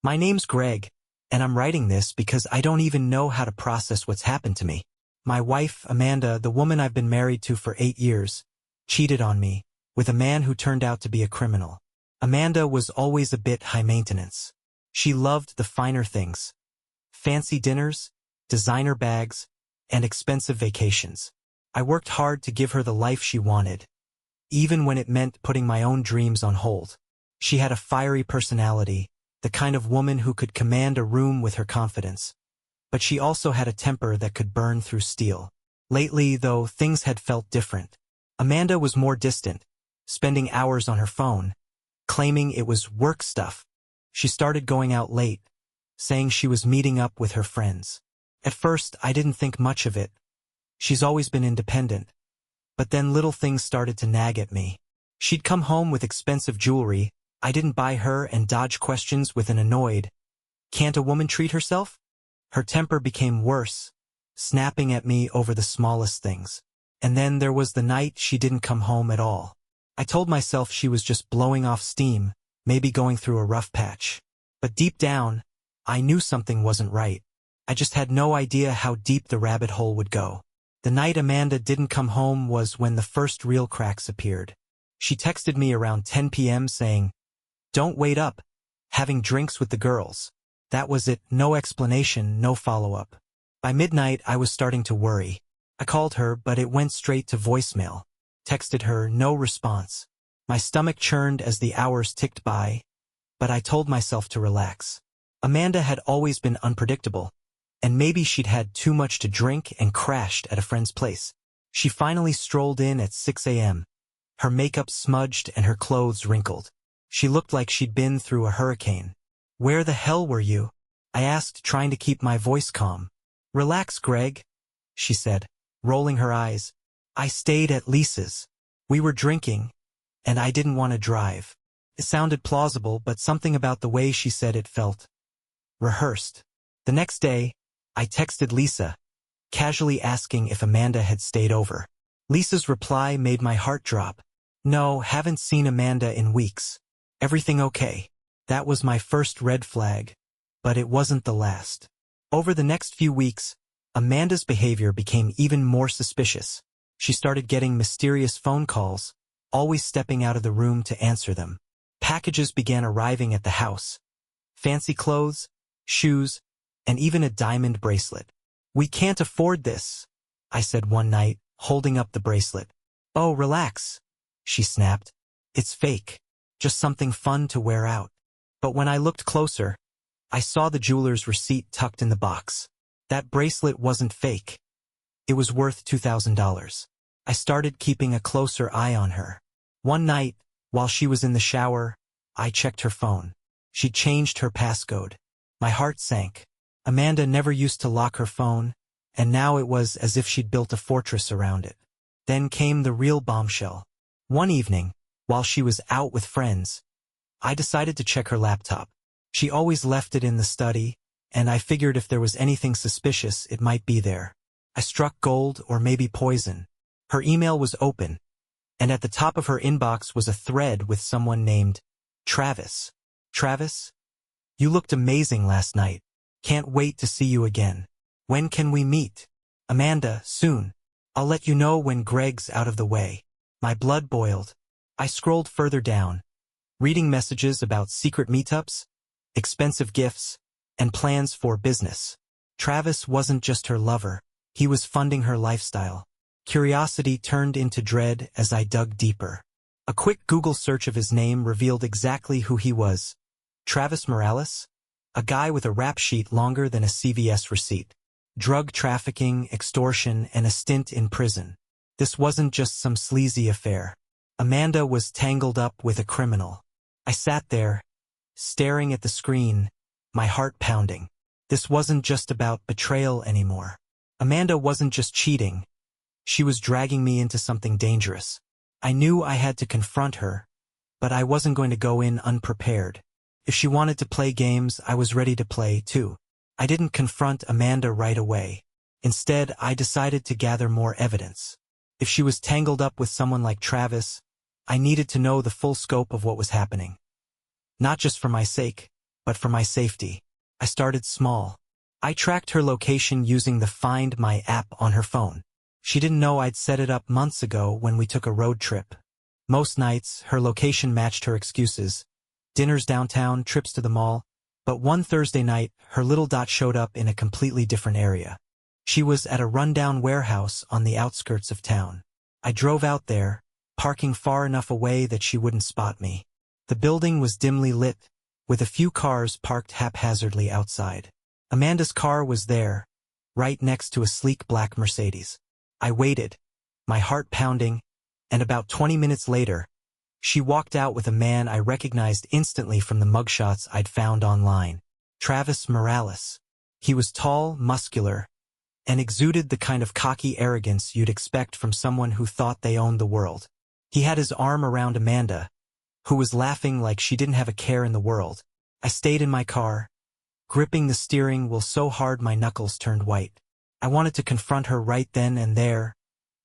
My name's Greg, and I'm writing this because I don't even know how to process what's happened to me. My wife, Amanda, the woman I've been married to for 8 years, cheated on me with a man who turned out to be a criminal. Amanda was always a bit high maintenance. She loved the finer things: fancy dinners, designer bags, and expensive vacations. I worked hard to give her the life she wanted, even when it meant putting my own dreams on hold. She had a fiery personality, the kind of woman who could command a room with her confidence. But she also had a temper that could burn through steel. Lately, though, things had felt different. Amanda was more distant, spending hours on her phone, claiming it was work stuff. She started going out late, saying she was meeting up with her friends. At first, I didn't think much of it. She's always been independent. But then little things started to nag at me. She'd come home with expensive jewelry I didn't buy her and dodge questions with an annoyed, "Can't a woman treat herself?" Her temper became worse, snapping at me over the smallest things. And then there was the night she didn't come home at all. I told myself she was just blowing off steam, maybe going through a rough patch. But deep down, I knew something wasn't right. I just had no idea how deep the rabbit hole would go. The night Amanda didn't come home was when the first real cracks appeared. She texted me around 10 p.m. saying, "Don't wait up, having drinks with the girls." That was it, no explanation, no follow-up. By midnight, I was starting to worry. I called her, but it went straight to voicemail. Texted her, no response. My stomach churned as the hours ticked by, but I told myself to relax. Amanda had always been unpredictable, and maybe she'd had too much to drink and crashed at a friend's place. She finally strolled in at 6 a.m., her makeup smudged and her clothes wrinkled. She looked like she'd been through a hurricane. "Where the hell were you?" I asked, trying to keep my voice calm. "Relax, Greg," she said, rolling her eyes. "I stayed at Lisa's. We were drinking, and I didn't want to drive." It sounded plausible, but something about the way she said it felt rehearsed. The next day, I texted Lisa, casually asking if Amanda had stayed over. Lisa's reply made my heart drop. "No, haven't seen Amanda in weeks. Everything okay?" That was my first red flag, but it wasn't the last. Over the next few weeks, Amanda's behavior became even more suspicious. She started getting mysterious phone calls, always stepping out of the room to answer them. Packages began arriving at the house. Fancy clothes, shoes, and even a diamond bracelet. "We can't afford this," I said one night, holding up the bracelet. "Oh, relax," she snapped. "It's fake. Just something fun to wear out." But when I looked closer, I saw the jeweler's receipt tucked in the box. That bracelet wasn't fake. It was worth $2,000. I started keeping a closer eye on her. One night, while she was in the shower, I checked her phone. She'd changed her passcode. My heart sank. Amanda never used to lock her phone, and now it was as if she'd built a fortress around it. Then came the real bombshell. One evening, while she was out with friends, I decided to check her laptop. She always left it in the study, and I figured if there was anything suspicious, it might be there. I struck gold, or maybe poison. Her email was open, and at the top of her inbox was a thread with someone named Travis. "Travis? You looked amazing last night. Can't wait to see you again. When can we meet? Amanda, soon. I'll let you know when Greg's out of the way." My blood boiled. I scrolled further down, reading messages about secret meetups, expensive gifts, and plans for business. Travis wasn't just her lover. He was funding her lifestyle. Curiosity turned into dread as I dug deeper. A quick Google search of his name revealed exactly who he was. Travis Morales? A guy with a rap sheet longer than a CVS receipt. Drug trafficking, extortion, and a stint in prison. This wasn't just some sleazy affair. Amanda was tangled up with a criminal. I sat there, staring at the screen, my heart pounding. This wasn't just about betrayal anymore. Amanda wasn't just cheating. She was dragging me into something dangerous. I knew I had to confront her, but I wasn't going to go in unprepared. If she wanted to play games, I was ready to play too. I didn't confront Amanda right away. Instead, I decided to gather more evidence. If she was tangled up with someone like Travis, I needed to know the full scope of what was happening. Not just for my sake, but for my safety, I started small. I tracked her location using the Find My app on her phone. She didn't know I'd set it up months ago when we took a road trip. Most nights, her location matched her excuses. Dinners downtown, trips to the mall. But one Thursday night, her little dot showed up in a completely different area. She was at a rundown warehouse on the outskirts of town. I drove out there, parking far enough away that she wouldn't spot me. The building was dimly lit, with a few cars parked haphazardly outside. Amanda's car was there, right next to a sleek black Mercedes. I waited, my heart pounding, and about 20 minutes later, she walked out with a man I recognized instantly from the mugshots I'd found online. Travis Morales. He was tall, muscular, and exuded the kind of cocky arrogance you'd expect from someone who thought they owned the world. He had his arm around Amanda, who was laughing like she didn't have a care in the world. I stayed in my car, gripping the steering wheel so hard my knuckles turned white. I wanted to confront her right then and there,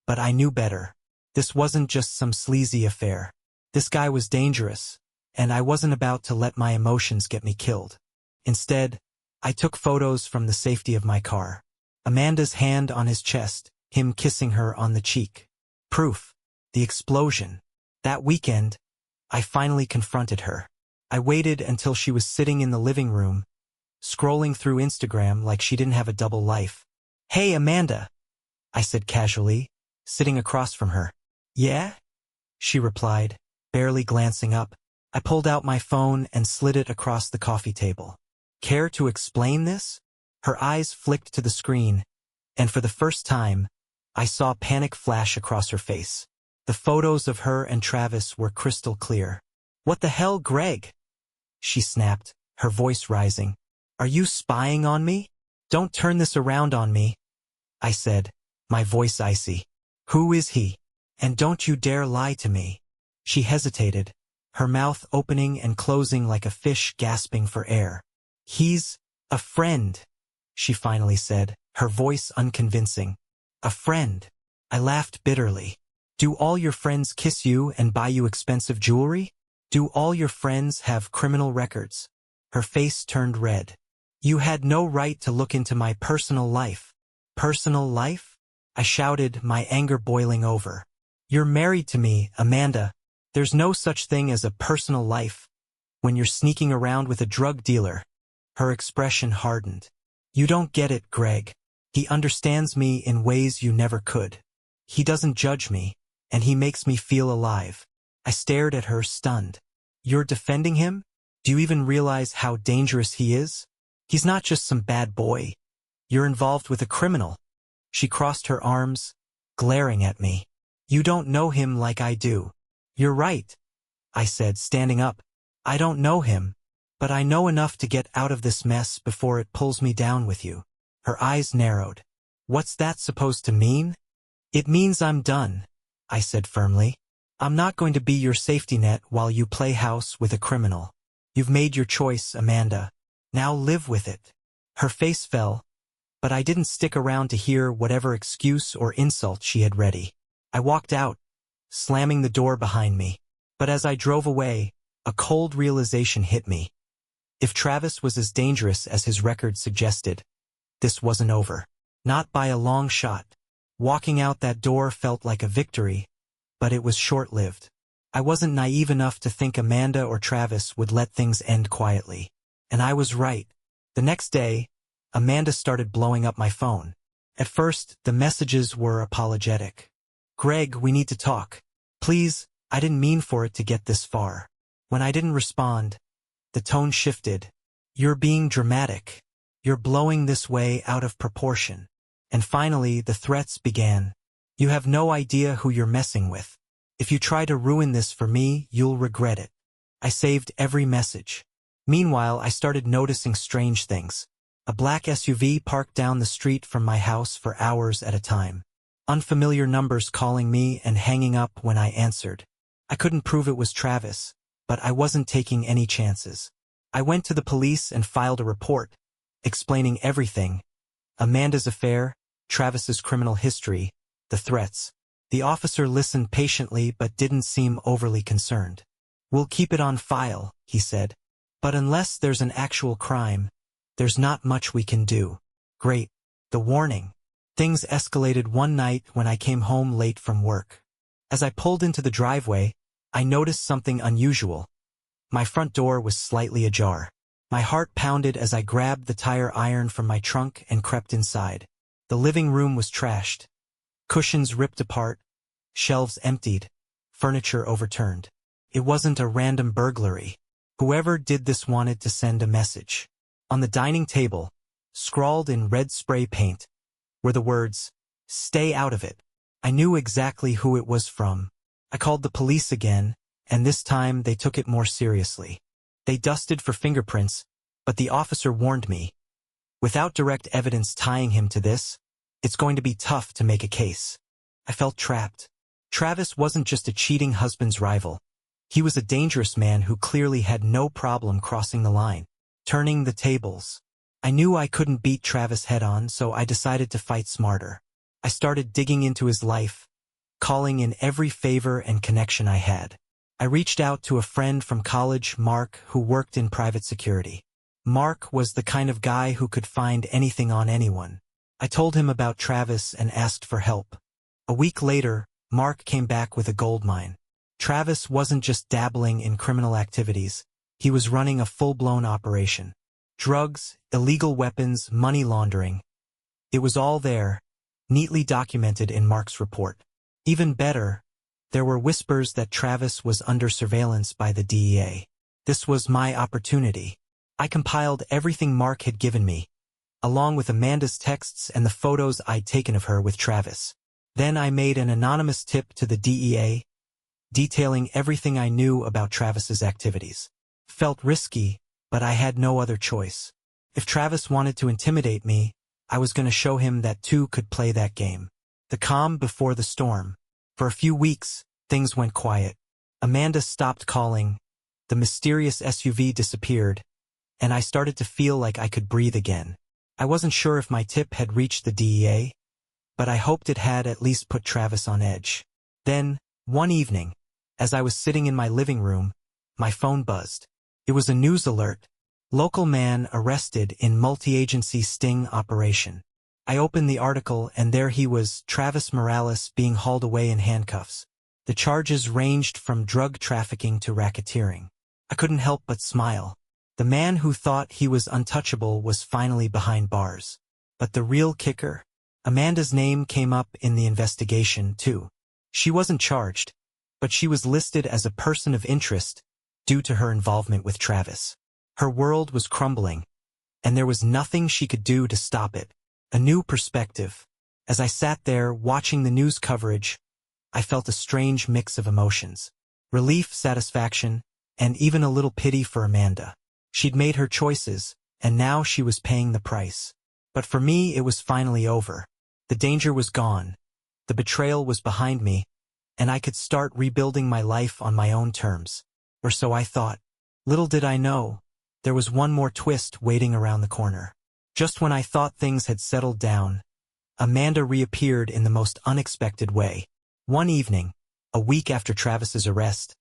but I knew better. This wasn't just some sleazy affair. This guy was dangerous, and I wasn't about to let my emotions get me killed. Instead, I took photos from the safety of my car. Amanda's hand on his chest, him kissing her on the cheek. Proof. The explosion. That weekend, I finally confronted her. I waited until she was sitting in the living room, scrolling through Instagram like she didn't have a double life. "Hey, Amanda," I said casually, sitting across from her. "Yeah?" she replied, barely glancing up. I pulled out my phone and slid it across the coffee table. "Care to explain this?" Her eyes flicked to the screen, and for the first time, I saw panic flash across her face. The photos of her and Travis were crystal clear. "What the hell, Greg?" she snapped, her voice rising. "Are you spying on me? Don't turn this around on me," I said, my voice icy. "Who is he? And don't you dare lie to me." She hesitated, her mouth opening and closing like a fish gasping for air. "He's a friend," she finally said, her voice unconvincing. "A friend?" I laughed bitterly. "Do all your friends kiss you and buy you expensive jewelry? Do all your friends have criminal records?" Her face turned red. "You had no right to look into my personal life." "Personal life?" I shouted, my anger boiling over. "You're married to me, Amanda. There's no such thing as a personal life when you're sneaking around with a drug dealer." Her expression hardened. "You don't get it, Greg. He understands me in ways you never could. He doesn't judge me, and he makes me feel alive." I stared at her, stunned. "You're defending him? Do you even realize how dangerous he is? He's not just some bad boy. You're involved with a criminal." She crossed her arms, glaring at me. "You don't know him like I do." "You're right," I said, standing up. "I don't know him, but I know enough to get out of this mess before it pulls me down with you." Her eyes narrowed. "What's that supposed to mean?" "It means I'm done," I said firmly. "I'm not going to be your safety net while you play house with a criminal. You've made your choice, Amanda. Now live with it." Her face fell, but I didn't stick around to hear whatever excuse or insult she had ready. I walked out, slamming the door behind me. But as I drove away, a cold realization hit me. If Travis was as dangerous as his record suggested, this wasn't over. Not by a long shot. Walking out that door felt like a victory, but it was short-lived. I wasn't naive enough to think Amanda or Travis would let things end quietly. And I was right. The next day, Amanda started blowing up my phone. At first, the messages were apologetic. "Greg, we need to talk. Please, I didn't mean for it to get this far." When I didn't respond, the tone shifted. "You're being dramatic. You're blowing this way out of proportion." And finally, the threats began. "You have no idea who you're messing with. If you try to ruin this for me, you'll regret it." I saved every message. Meanwhile, I started noticing strange things. A black SUV parked down the street from my house for hours at a time. Unfamiliar numbers calling me and hanging up when I answered. I couldn't prove it was Travis, but I wasn't taking any chances. I went to the police and filed a report, explaining everything: Amanda's affair, Travis's criminal history, the threats. The officer listened patiently but didn't seem overly concerned. "We'll keep it on file," he said. But unless there's an actual crime, there's not much we can do. Great. The warning. Things escalated one night when I came home late from work. As I pulled into the driveway, I noticed something unusual. My front door was slightly ajar. My heart pounded as I grabbed the tire iron from my trunk and crept inside. The living room was trashed. Cushions ripped apart, shelves emptied, furniture overturned. It wasn't a random burglary. Whoever did this wanted to send a message. On the dining table, scrawled in red spray paint, were the words, "Stay out of it." I knew exactly who it was from. I called the police again, and this time they took it more seriously. They dusted for fingerprints, but the officer warned me. Without direct evidence tying him to this, it's going to be tough to make a case. I felt trapped. Travis wasn't just a cheating husband's rival. He was a dangerous man who clearly had no problem crossing the line, turning the tables. I knew I couldn't beat Travis head-on, so I decided to fight smarter. I started digging into his life, calling in every favor and connection I had. I reached out to a friend from college, Mark, who worked in private security. Mark was the kind of guy who could find anything on anyone. I told him about Travis and asked for help. A week later, Mark came back with a goldmine. Travis wasn't just dabbling in criminal activities. He was running a full-blown operation. Drugs, illegal weapons, money laundering. It was all there, neatly documented in Mark's report. Even better, there were whispers that Travis was under surveillance by the DEA. This was my opportunity. I compiled everything Mark had given me, along with Amanda's texts and the photos I'd taken of her with Travis. Then I made an anonymous tip to the DEA, detailing everything I knew about Travis's activities. Felt risky, but I had no other choice. If Travis wanted to intimidate me, I was going to show him that two could play that game. The calm before the storm. For a few weeks, things went quiet. Amanda stopped calling, the mysterious SUV disappeared, and I started to feel like I could breathe again. I wasn't sure if my tip had reached the DEA, but I hoped it had at least put Travis on edge. Then, one evening, as I was sitting in my living room, my phone buzzed. It was a news alert. Local man arrested in multi-agency sting operation. I opened the article and there he was, Travis Morales, being hauled away in handcuffs. The charges ranged from drug trafficking to racketeering. I couldn't help but smile. The man who thought he was untouchable was finally behind bars. But the real kicker? Amanda's name came up in the investigation, too. She wasn't charged, but she was listed as a person of interest due to her involvement with Travis. Her world was crumbling, and there was nothing she could do to stop it. A new perspective. As I sat there watching the news coverage, I felt a strange mix of emotions. Relief, satisfaction, and even a little pity for Amanda. She'd made her choices, and now she was paying the price. But for me, it was finally over. The danger was gone. The betrayal was behind me, and I could start rebuilding my life on my own terms. Or so I thought. Little did I know, there was one more twist waiting around the corner. Just when I thought things had settled down, Amanda reappeared in the most unexpected way. One evening, a week after Travis's arrest,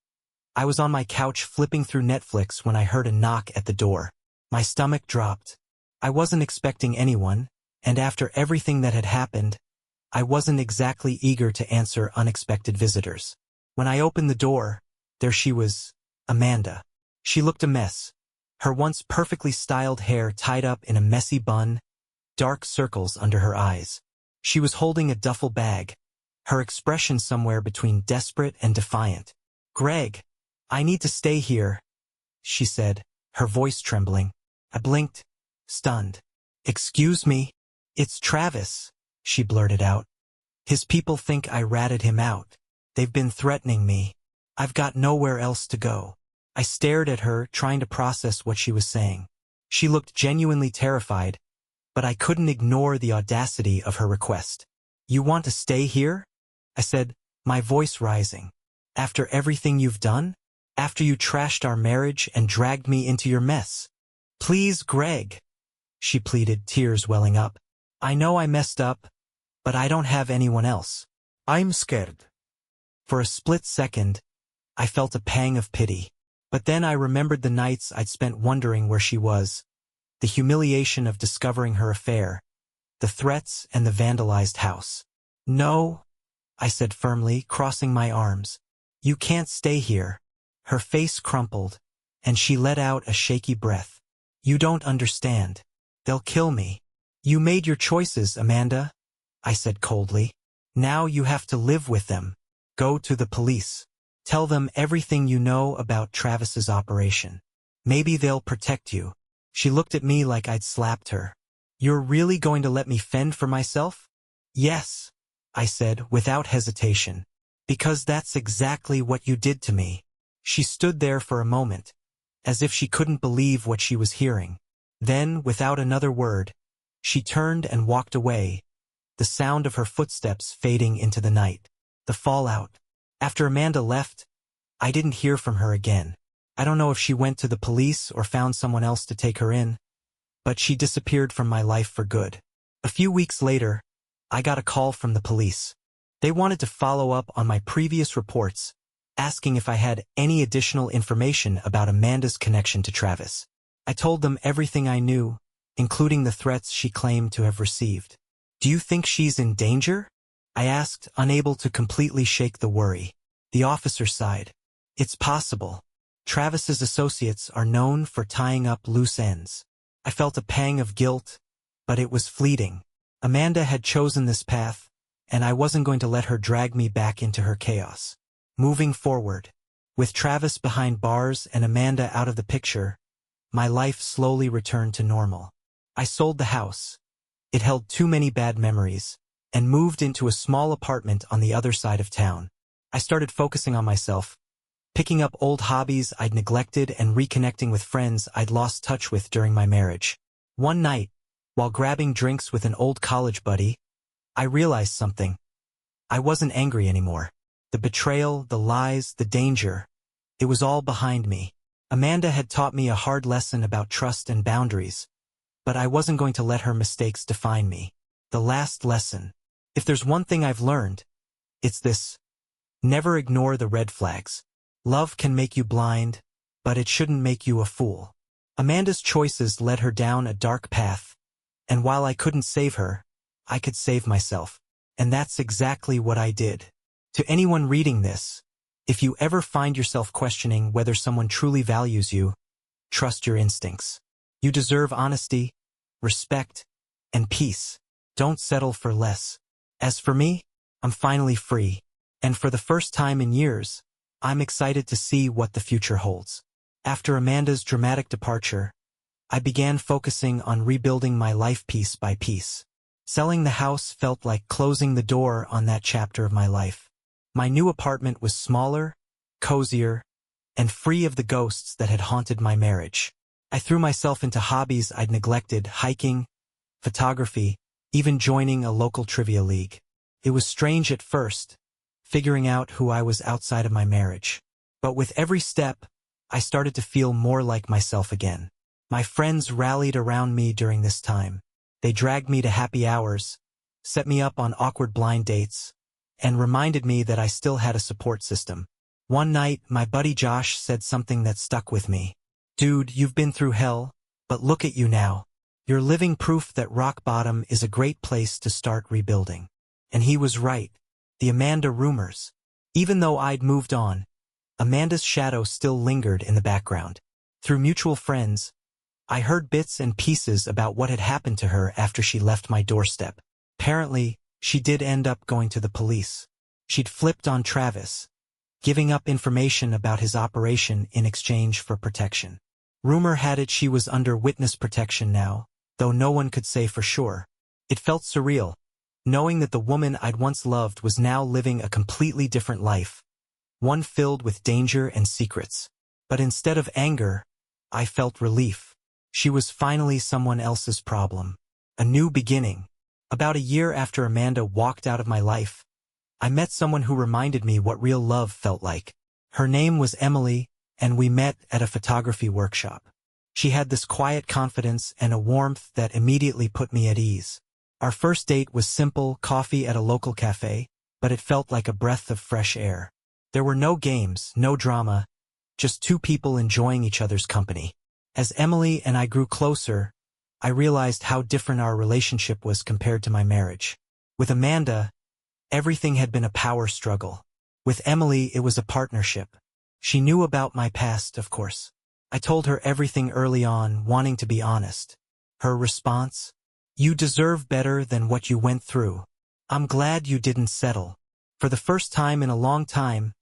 I was on my couch flipping through Netflix when I heard a knock at the door. My stomach dropped. I wasn't expecting anyone, and after everything that had happened, I wasn't exactly eager to answer unexpected visitors. When I opened the door, there she was, Amanda. She looked a mess. Her once perfectly styled hair tied up in a messy bun, dark circles under her eyes. She was holding a duffel bag, her expression somewhere between desperate and defiant. "Greg, I need to stay here," she said, her voice trembling. I blinked, stunned. "Excuse me? It's Travis," she blurted out. "His people think I ratted him out. They've been threatening me. I've got nowhere else to go." I stared at her, trying to process what she was saying. She looked genuinely terrified, but I couldn't ignore the audacity of her request. "You want to stay here?" I said, my voice rising. "After everything you've done? After you trashed our marriage and dragged me into your mess?" "Please, Greg," she pleaded, tears welling up. "I know I messed up, but I don't have anyone else." "I'm scared." For a split second, I felt a pang of pity. But then I remembered the nights I'd spent wondering where she was, the humiliation of discovering her affair, the threats and the vandalized house. "No," I said firmly, crossing my arms. "You can't stay here." Her face crumpled, and she let out a shaky breath. "You don't understand. They'll kill me." "You made your choices, Amanda," I said coldly. "Now you have to live with them. Go to the police. Tell them everything you know about Travis's operation. Maybe they'll protect you." She looked at me like I'd slapped her. "You're really going to let me fend for myself?" "Yes," I said without hesitation. "Because that's exactly what you did to me." She stood there for a moment, as if she couldn't believe what she was hearing. Then, without another word, she turned and walked away, the sound of her footsteps fading into the night. The fallout. After Amanda left, I didn't hear from her again. I don't know if she went to the police or found someone else to take her in, but she disappeared from my life for good. A few weeks later, I got a call from the police. They wanted to follow up on my previous reports, asking if I had any additional information about Amanda's connection to Travis. I told them everything I knew, including the threats she claimed to have received. "Do you think she's in danger?" I asked, unable to completely shake the worry. The officer sighed. "It's possible. Travis's associates are known for tying up loose ends." I felt a pang of guilt, but it was fleeting. Amanda had chosen this path, and I wasn't going to let her drag me back into her chaos. Moving forward, with Travis behind bars and Amanda out of the picture, my life slowly returned to normal. I sold the house. It held too many bad memories, and moved into a small apartment on the other side of town. I started focusing on myself, picking up old hobbies I'd neglected and reconnecting with friends I'd lost touch with during my marriage. One night, while grabbing drinks with an old college buddy, I realized something. I wasn't angry anymore. The betrayal, the lies, the danger, it was all behind me. Amanda had taught me a hard lesson about trust and boundaries, but I wasn't going to let her mistakes define me. The last lesson. If there's one thing I've learned, it's this. Never ignore the red flags. Love can make you blind, but it shouldn't make you a fool. Amanda's choices led her down a dark path, and while I couldn't save her, I could save myself. And that's exactly what I did. To anyone reading this, if you ever find yourself questioning whether someone truly values you, trust your instincts. You deserve honesty, respect, and peace. Don't settle for less. As for me, I'm finally free. And for the first time in years, I'm excited to see what the future holds. After Amanda's dramatic departure, I began focusing on rebuilding my life piece by piece. Selling the house felt like closing the door on that chapter of my life. My new apartment was smaller, cozier, and free of the ghosts that had haunted my marriage. I threw myself into hobbies I'd neglected: hiking, photography, even joining a local trivia league. It was strange at first, figuring out who I was outside of my marriage. But with every step, I started to feel more like myself again. My friends rallied around me during this time. They dragged me to happy hours, set me up on awkward blind dates, and reminded me that I still had a support system. One night, my buddy Josh said something that stuck with me. "Dude, you've been through hell, but look at you now. You're living proof that rock bottom is a great place to start rebuilding." And he was right. The Amanda rumors. Even though I'd moved on, Amanda's shadow still lingered in the background. Through mutual friends, I heard bits and pieces about what had happened to her after she left my doorstep. Apparently, she did end up going to the police. She'd flipped on Travis, giving up information about his operation in exchange for protection. Rumor had it she was under witness protection now, though no one could say for sure. It felt surreal, knowing that the woman I'd once loved was now living a completely different life, one filled with danger and secrets. But instead of anger, I felt relief. She was finally someone else's problem. A new beginning. About a year after Amanda walked out of my life, I met someone who reminded me what real love felt like. Her name was Emily, and we met at a photography workshop. She had this quiet confidence and a warmth that immediately put me at ease. Our first date was simple: coffee at a local cafe, but it felt like a breath of fresh air. There were no games, no drama, just two people enjoying each other's company. As Emily and I grew closer, I realized how different our relationship was compared to my marriage. With Amanda, everything had been a power struggle. With Emily, it was a partnership. She knew about my past, of course. I told her everything early on, wanting to be honest. Her response? "You deserve better than what you went through. I'm glad you didn't settle." For the first time in a long time,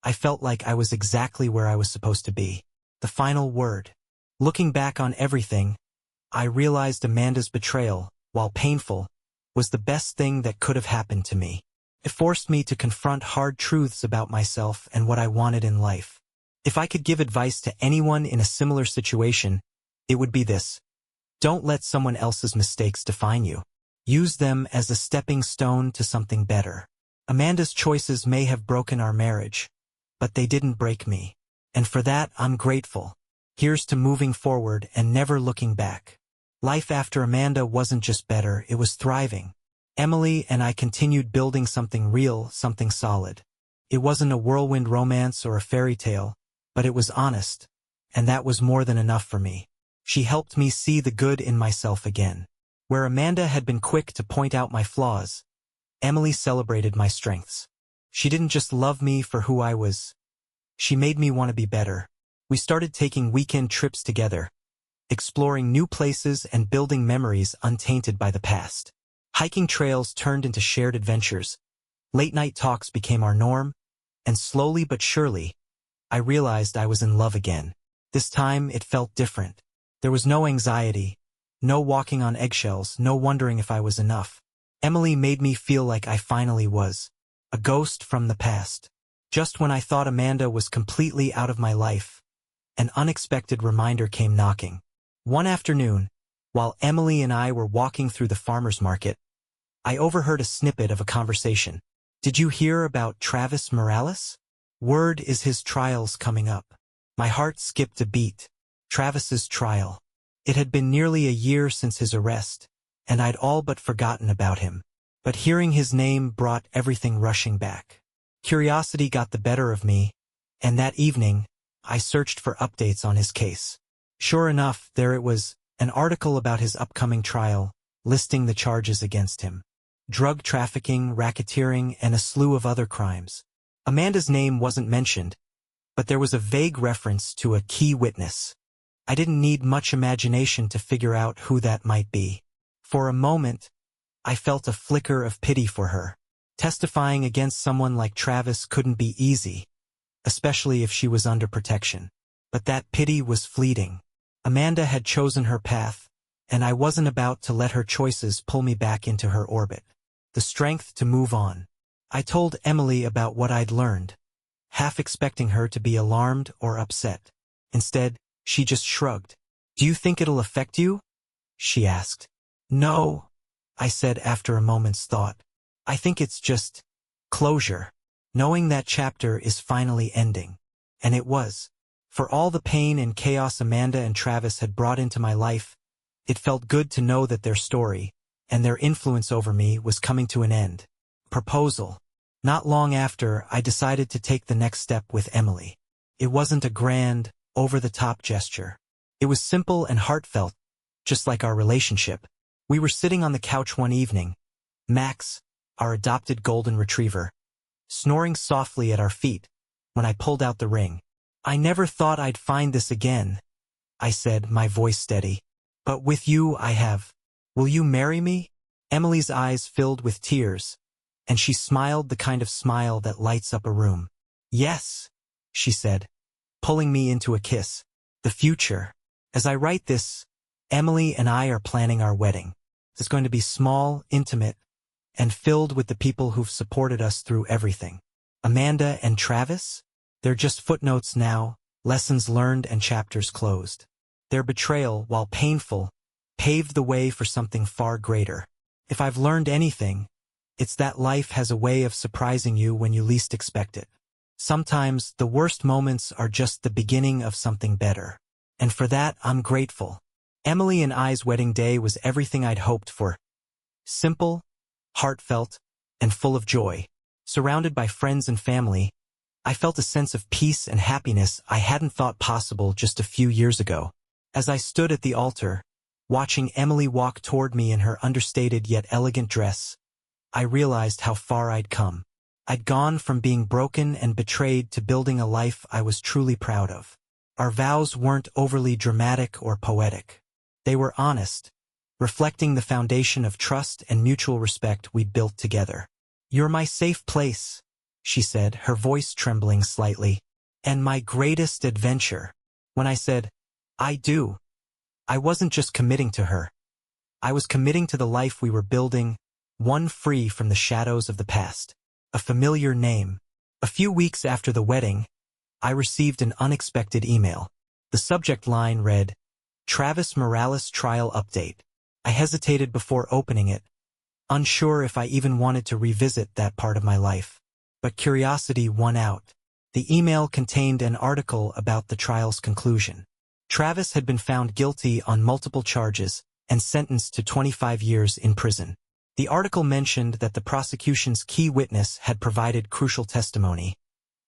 I felt like I was exactly where I was supposed to be. The final word. Looking back on everything, I realized Amanda's betrayal, while painful, was the best thing that could have happened to me. It forced me to confront hard truths about myself and what I wanted in life. If I could give advice to anyone in a similar situation, it would be this. Don't let someone else's mistakes define you. Use them as a stepping stone to something better. Amanda's choices may have broken our marriage, but they didn't break me. And for that, I'm grateful. Here's to moving forward and never looking back. Life after Amanda wasn't just better, it was thriving. Emily and I continued building something real, something solid. It wasn't a whirlwind romance or a fairy tale, but it was honest, and that was more than enough for me. She helped me see the good in myself again. Where Amanda had been quick to point out my flaws, Emily celebrated my strengths. She didn't just love me for who I was. She made me want to be better. We started taking weekend trips together, exploring new places and building memories untainted by the past. Hiking trails turned into shared adventures. Late-night talks became our norm, and slowly but surely, I realized I was in love again. This time, it felt different. There was no anxiety, no walking on eggshells, no wondering if I was enough. Emily made me feel like I finally was. A ghost from the past. Just when I thought Amanda was completely out of my life, an unexpected reminder came knocking. One afternoon, while Emily and I were walking through the farmer's market, I overheard a snippet of a conversation. "Did you hear about Travis Morales? Word is his trial's coming up." My heart skipped a beat. Travis's trial. It had been nearly a year since his arrest, and I'd all but forgotten about him. But hearing his name brought everything rushing back. Curiosity got the better of me, and that evening, I searched for updates on his case. Sure enough, there it was, an article about his upcoming trial, listing the charges against him. Drug trafficking, racketeering, and a slew of other crimes. Amanda's name wasn't mentioned, but there was a vague reference to a key witness. I didn't need much imagination to figure out who that might be. For a moment, I felt a flicker of pity for her. Testifying against someone like Travis couldn't be easy, especially if she was under protection. But that pity was fleeting. Amanda had chosen her path, and I wasn't about to let her choices pull me back into her orbit. The strength to move on. I told Emily about what I'd learned, half expecting her to be alarmed or upset. Instead, she just shrugged. "Do you think it'll affect you?" she asked. "No," I said after a moment's thought. "I think it's just closure. Knowing that chapter is finally ending." And it was. For all the pain and chaos Amanda and Travis had brought into my life, it felt good to know that their story, and their influence over me, was coming to an end. Proposal. Not long after, I decided to take the next step with Emily. It wasn't a grand, over-the-top gesture. It was simple and heartfelt, just like our relationship. We were sitting on the couch one evening, Max, our adopted golden retriever, snoring softly at our feet, when I pulled out the ring. "I never thought I'd find this again," I said, my voice steady. "But with you I have. Will you marry me?" Emily's eyes filled with tears, and she smiled the kind of smile that lights up a room. "Yes," she said, pulling me into a kiss. The future. As I write this, Emily and I are planning our wedding. It's going to be small, intimate, and filled with the people who've supported us through everything. Amanda and Travis? They're just footnotes now, lessons learned and chapters closed. Their betrayal, while painful, paved the way for something far greater. If I've learned anything, it's that life has a way of surprising you when you least expect it. Sometimes the worst moments are just the beginning of something better. And for that, I'm grateful. Emily and I's wedding day was everything I'd hoped for. Simple, heartfelt, and full of joy. Surrounded by friends and family, I felt a sense of peace and happiness I hadn't thought possible just a few years ago. As I stood at the altar, watching Emily walk toward me in her understated yet elegant dress, I realized how far I'd come. I'd gone from being broken and betrayed to building a life I was truly proud of. Our vows weren't overly dramatic or poetic. They were honest, reflecting the foundation of trust and mutual respect we'd built together. "You're my safe place," she said, her voice trembling slightly, "and my greatest adventure." When I said, "I do," I wasn't just committing to her. I was committing to the life we were building, one free from the shadows of the past. A familiar name. A few weeks after the wedding, I received an unexpected email. The subject line read, "Travis Morales Trial Update." I hesitated before opening it, unsure if I even wanted to revisit that part of my life. But curiosity won out. The email contained an article about the trial's conclusion. Travis had been found guilty on multiple charges and sentenced to 25 years in prison. The article mentioned that the prosecution's key witness had provided crucial testimony,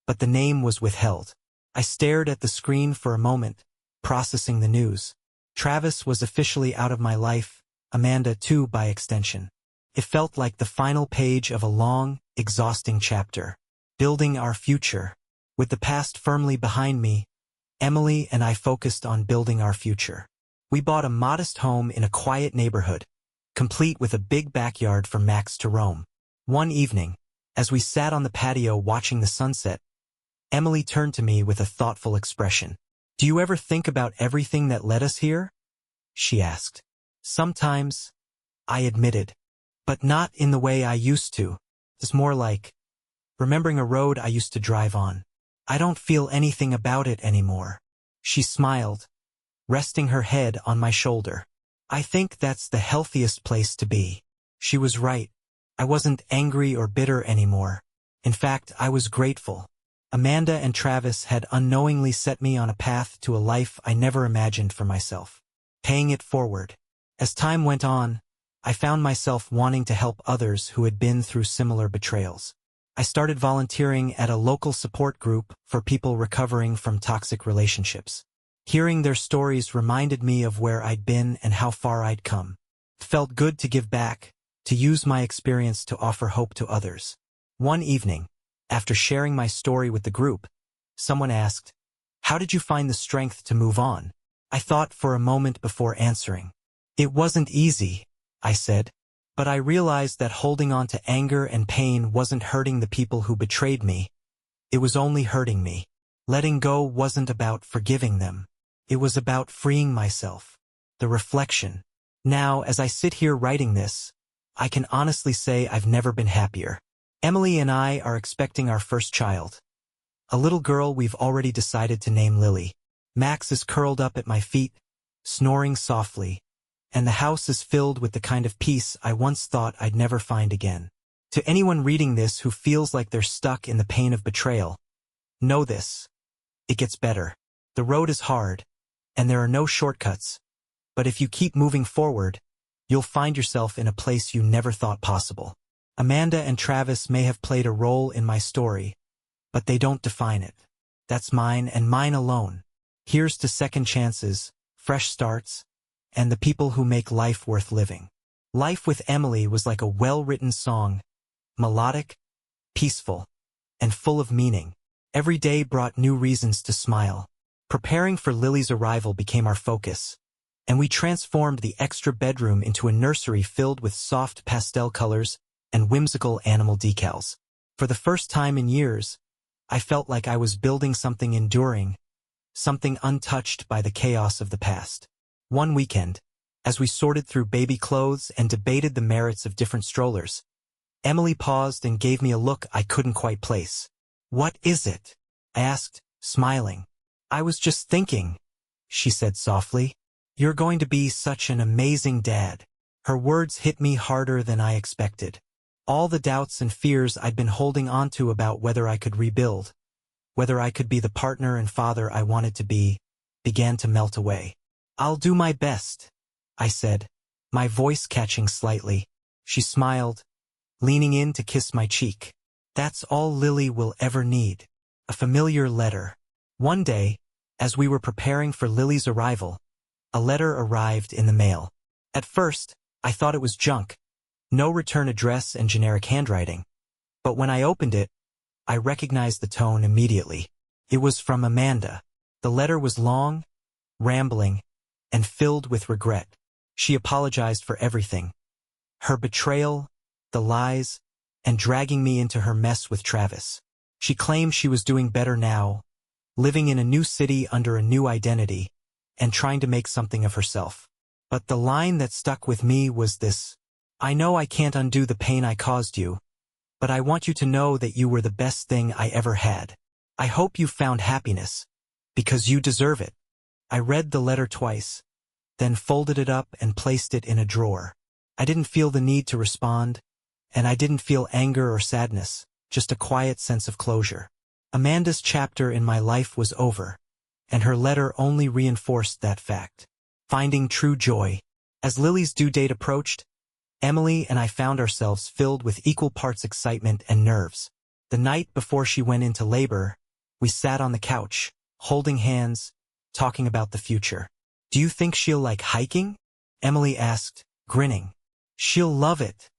but the name was withheld. I stared at the screen for a moment, processing the news. Travis was officially out of my life, Amanda too by extension. It felt like the final page of a long, exhausting chapter. Building our future. With the past firmly behind me, Emily and I focused on building our future. We bought a modest home in a quiet neighborhood, complete with a big backyard for Max to roam. One evening, as we sat on the patio watching the sunset, Emily turned to me with a thoughtful expression. "Do you ever think about everything that led us here?" she asked. "Sometimes," I admitted, "but not in the way I used to. It's more like remembering a road I used to drive on. I don't feel anything about it anymore." She smiled, resting her head on my shoulder. "I think that's the healthiest place to be." She was right. I wasn't angry or bitter anymore. In fact, I was grateful. Amanda and Travis had unknowingly set me on a path to a life I never imagined for myself. Paying it forward. As time went on, I found myself wanting to help others who had been through similar betrayals. I started volunteering at a local support group for people recovering from toxic relationships. Hearing their stories reminded me of where I'd been and how far I'd come. It felt good to give back, to use my experience to offer hope to others. One evening, after sharing my story with the group, someone asked, "How did you find the strength to move on?" I thought for a moment before answering. "It wasn't easy," I said, "but I realized that holding on to anger and pain wasn't hurting the people who betrayed me. It was only hurting me. Letting go wasn't about forgiving them. It was about freeing myself." The reflection. Now, as I sit here writing this, I can honestly say I've never been happier. Emily and I are expecting our first child. A little girl we've already decided to name Lily. Max is curled up at my feet, snoring softly, and the house is filled with the kind of peace I once thought I'd never find again. To anyone reading this who feels like they're stuck in the pain of betrayal, know this. It gets better. The road is hard, and there are no shortcuts, but if you keep moving forward, you'll find yourself in a place you never thought possible. Amanda and Travis may have played a role in my story, but they don't define it. That's mine and mine alone. Here's to second chances, fresh starts, and the people who make life worth living. Life with Emily was like a well-written song, melodic, peaceful, and full of meaning. Every day brought new reasons to smile. Preparing for Lily's arrival became our focus, and we transformed the extra bedroom into a nursery filled with soft pastel colors and whimsical animal decals. For the first time in years, I felt like I was building something enduring, something untouched by the chaos of the past. One weekend, as we sorted through baby clothes and debated the merits of different strollers, Emily paused and gave me a look I couldn't quite place. "What is it?" I asked, smiling. "I was just thinking," she said softly. "You're going to be such an amazing dad." Her words hit me harder than I expected. All the doubts and fears I'd been holding on to about whether I could rebuild, whether I could be the partner and father I wanted to be, began to melt away. "I'll do my best," I said, my voice catching slightly. She smiled, leaning in to kiss my cheek. "That's all Lily will ever need." A familiar letter. One day, as we were preparing for Lily's arrival, a letter arrived in the mail. At first, I thought it was junk. No return address and generic handwriting. But when I opened it, I recognized the tone immediately. It was from Amanda. The letter was long, rambling, and filled with regret. She apologized for everything. Her betrayal, the lies, and dragging me into her mess with Travis. She claimed she was doing better now, living in a new city under a new identity, and trying to make something of herself. But the line that stuck with me was this: I know I can't undo the pain I caused you, but I want you to know that you were the best thing I ever had. I hope you found happiness, because you deserve it. I read the letter twice, then folded it up and placed it in a drawer. I didn't feel the need to respond, and I didn't feel anger or sadness, just a quiet sense of closure. Amanda's chapter in my life was over, and her letter only reinforced that fact. Finding true joy. As Lily's due date approached, Emily and I found ourselves filled with equal parts excitement and nerves. The night before she went into labor, we sat on the couch, holding hands, talking about the future. "Do you think she'll like hiking?" Emily asked, grinning. "She'll love it,"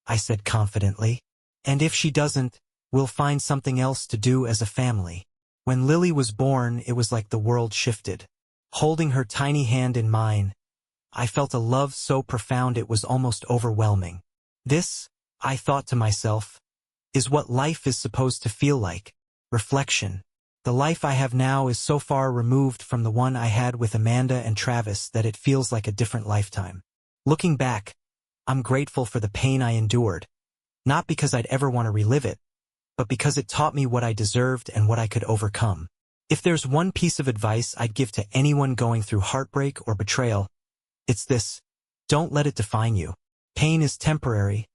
I said confidently. "And if she doesn't, we'll find something else to do as a family." When Lily was born, it was like the world shifted. Holding her tiny hand in mine, I felt a love so profound it was almost overwhelming. This, I thought to myself, is what life is supposed to feel like. Reflection. The life I have now is so far removed from the one I had with Amanda and Travis that it feels like a different lifetime. Looking back, I'm grateful for the pain I endured, not because I'd ever want to relive it, but because it taught me what I deserved and what I could overcome. If there's one piece of advice I'd give to anyone going through heartbreak or betrayal, it's this: don't let it define you. Pain is temporary,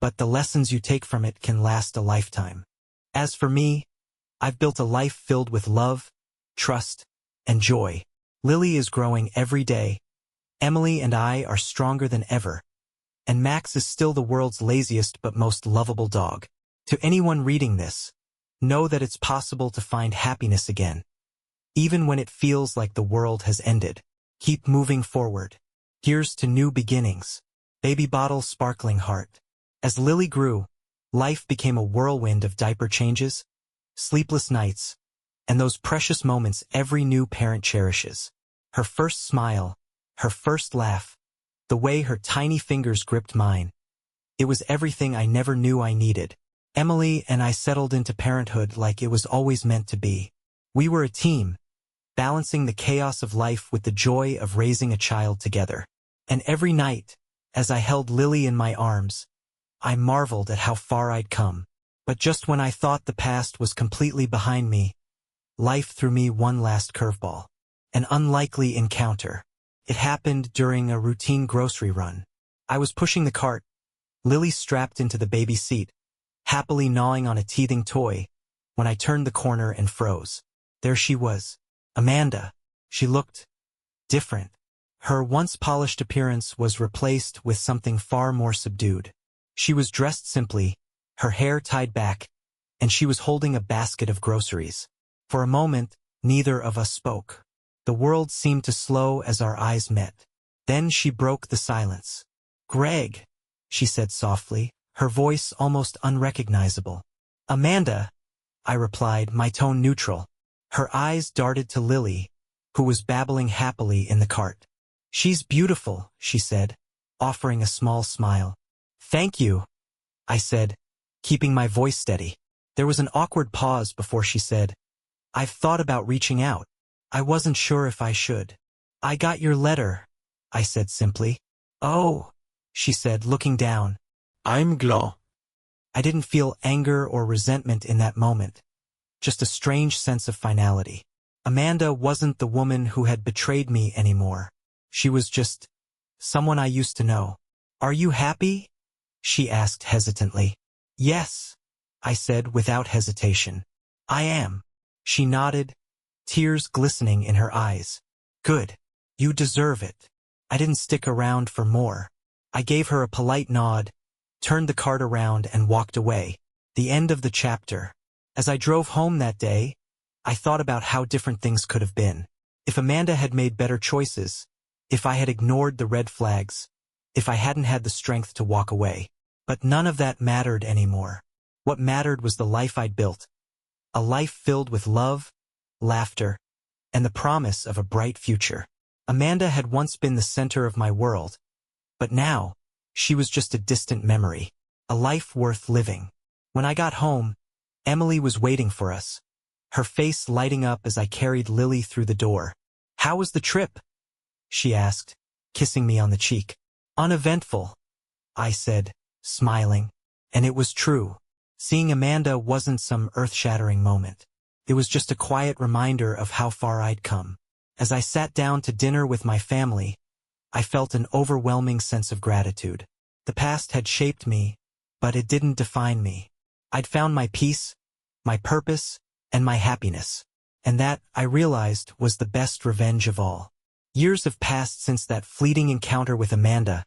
but the lessons you take from it can last a lifetime. As for me, I've built a life filled with love, trust, and joy. Lily is growing every day. Emily and I are stronger than ever. And Max is still the world's laziest but most lovable dog. To anyone reading this, know that it's possible to find happiness again. Even when it feels like the world has ended, keep moving forward. Here's to new beginnings. Baby bottle sparkling heart. As Lily grew, life became a whirlwind of diaper changes, sleepless nights, and those precious moments every new parent cherishes. Her first smile, her first laugh, the way her tiny fingers gripped mine. It was everything I never knew I needed. Emily and I settled into parenthood like it was always meant to be. We were a team, balancing the chaos of life with the joy of raising a child together. And every night, as I held Lily in my arms, I marveled at how far I'd come. But just when I thought the past was completely behind me, life threw me one last curveball. An unlikely encounter. It happened during a routine grocery run. I was pushing the cart, Lily strapped into the baby seat, happily gnawing on a teething toy, when I turned the corner and froze. There she was, Amanda. She looked different. Her once polished appearance was replaced with something far more subdued. She was dressed simply, her hair tied back, and she was holding a basket of groceries. For a moment, neither of us spoke. The world seemed to slow as our eyes met. Then she broke the silence. "Greg," she said softly, her voice almost unrecognizable. "Amanda," I replied, my tone neutral. Her eyes darted to Lily, who was babbling happily in the cart. "She's beautiful," she said, offering a small smile. "Thank you," I said, keeping my voice steady. There was an awkward pause before she said, "I've thought about reaching out. I wasn't sure if I should." "I got your letter," I said simply. "Oh," she said, looking down. I'm glad. I didn't feel anger or resentment in that moment, just a strange sense of finality. Amanda wasn't the woman who had betrayed me anymore. She was just someone I used to know. "Are you happy?" she asked hesitantly. "Yes," I said without hesitation. "I am." She nodded, tears glistening in her eyes. "Good. You deserve it." I didn't stick around for more. I gave her a polite nod, turned the cart around and walked away. The end of the chapter. As I drove home that day, I thought about how different things could have been. If Amanda had made better choices, if I had ignored the red flags, if I hadn't had the strength to walk away. But none of that mattered anymore. What mattered was the life I'd built. A life filled with love, laughter, and the promise of a bright future. Amanda had once been the center of my world, but now, she was just a distant memory. A life worth living. When I got home, Emily was waiting for us, her face lighting up as I carried Lily through the door. "How was the trip?" she asked, kissing me on the cheek. "Uneventful," I said, smiling. And it was true. Seeing Amanda wasn't some earth-shattering moment. It was just a quiet reminder of how far I'd come. As I sat down to dinner with my family, I felt an overwhelming sense of gratitude. The past had shaped me, but it didn't define me. I'd found my peace, my purpose, and my happiness. And that, I realized, was the best revenge of all. Years have passed since that fleeting encounter with Amanda,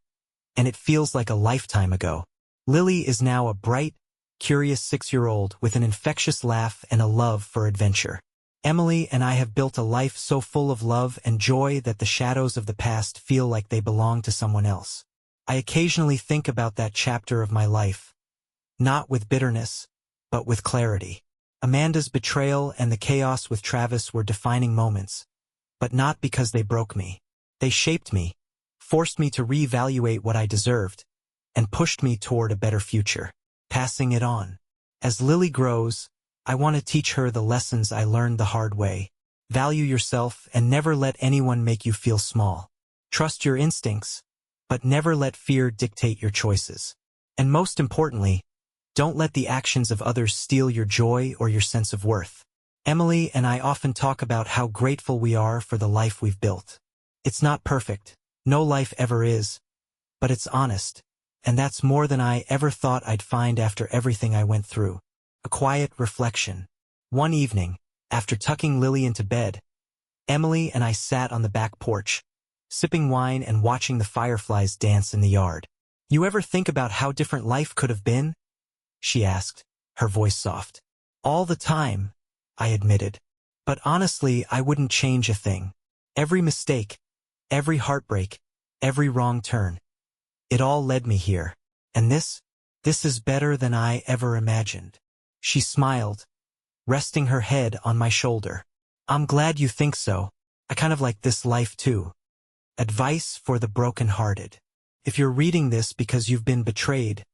and it feels like a lifetime ago. Lily is now a bright, curious 6-year-old with an infectious laugh and a love for adventure. Emily and I have built a life so full of love and joy that the shadows of the past feel like they belong to someone else. I occasionally think about that chapter of my life, not with bitterness, but with clarity. Amanda's betrayal and the chaos with Travis were defining moments, but not because they broke me. They shaped me, forced me to reevaluate what I deserved, and pushed me toward a better future. Passing it on. As Lily grows, I want to teach her the lessons I learned the hard way. Value yourself and never let anyone make you feel small. Trust your instincts, but never let fear dictate your choices. And most importantly, don't let the actions of others steal your joy or your sense of worth. Emily and I often talk about how grateful we are for the life we've built. It's not perfect, no life ever is, but it's honest, and that's more than I ever thought I'd find after everything I went through. A quiet reflection. One evening, after tucking Lily into bed, Emily and I sat on the back porch, sipping wine and watching the fireflies dance in the yard. "You ever think about how different life could have been?" she asked, her voice soft. "All the time," I admitted. "But honestly, I wouldn't change a thing. Every mistake, every heartbreak, every wrong turn. It all led me here. And this is better than I ever imagined." She smiled, resting her head on my shoulder. "I'm glad you think so. I kind of like this life too." Advice for the broken-hearted. If you're reading this because you've been betrayed,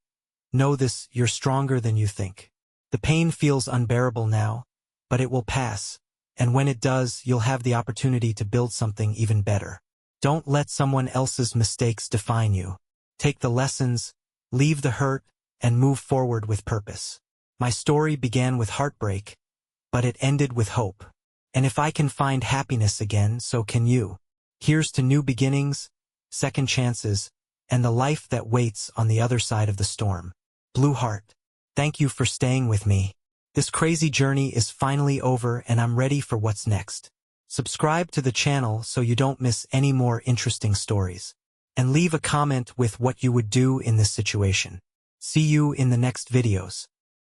know this: you're stronger than you think. The pain feels unbearable now, but it will pass, and when it does, you'll have the opportunity to build something even better. Don't let someone else's mistakes define you. Take the lessons, leave the hurt, and move forward with purpose. My story began with heartbreak, but it ended with hope. And if I can find happiness again, so can you. Here's to new beginnings, second chances, and the life that waits on the other side of the storm. Blue Heart, thank you for staying with me. This crazy journey is finally over and I'm ready for what's next. Subscribe to the channel so you don't miss any more interesting stories. And leave a comment with what you would do in this situation. See you in the next videos.